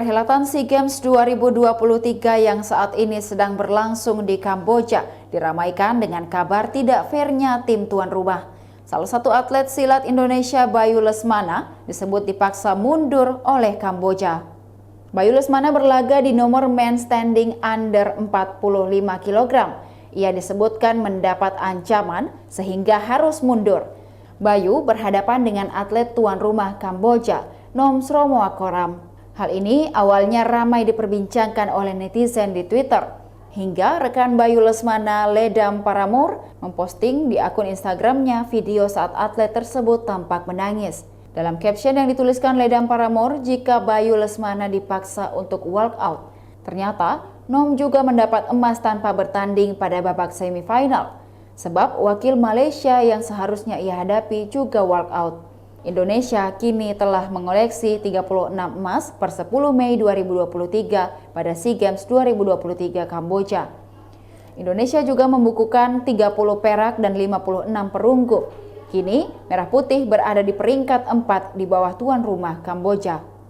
Perhelatan SEA Games 2023 yang saat ini sedang berlangsung di Kamboja diramaikan dengan kabar tidak fairnya tim tuan rumah. Salah satu atlet silat Indonesia, Bayu Lesmana, disebut dipaksa mundur oleh Kamboja. Bayu Lesmana berlaga di nomor men standing under 45 kg. Ia disebutkan mendapat ancaman sehingga harus mundur. Bayu berhadapan dengan atlet tuan rumah Kamboja, Nom Sromoakoram. Hal ini awalnya ramai diperbincangkan oleh netizen di Twitter, hingga rekan Bayu Lesmana, Ledam Paramore, memposting di akun Instagramnya video saat atlet tersebut tampak menangis. Dalam caption yang dituliskan Ledam Paramore, jika Bayu Lesmana dipaksa untuk walk out, ternyata Nom juga mendapat emas tanpa bertanding pada babak semifinal, sebab wakil Malaysia yang seharusnya ia hadapi juga walk out. Indonesia kini telah mengoleksi 36 emas per 10 Mei 2023 pada SEA Games 2023 Kamboja. Indonesia juga membukukan 30 perak dan 56 perunggu. Kini Merah Putih berada di peringkat 4 di bawah tuan rumah Kamboja.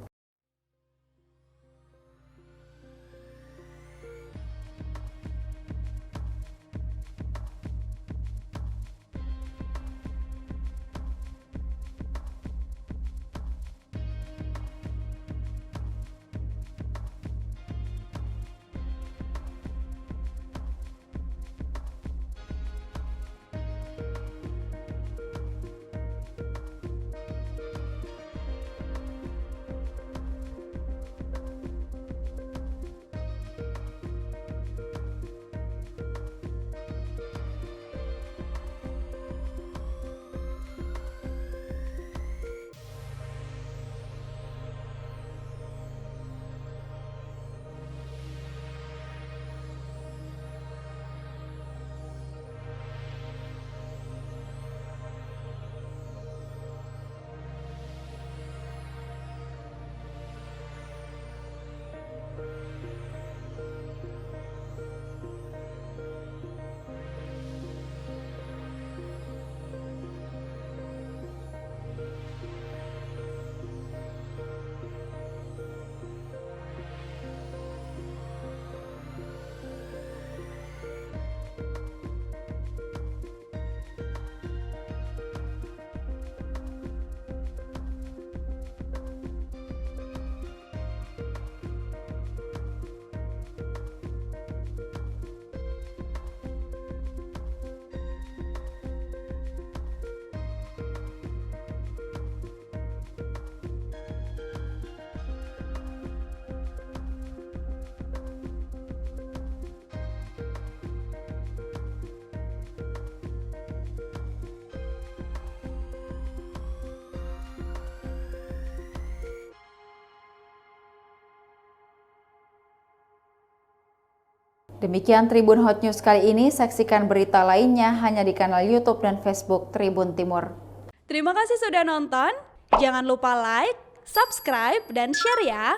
Demikian Tribun Hot News kali ini. Saksikan berita lainnya hanya di kanal YouTube dan Facebook Tribun Timur. Terima kasih sudah nonton. Jangan lupa like, subscribe, dan share ya.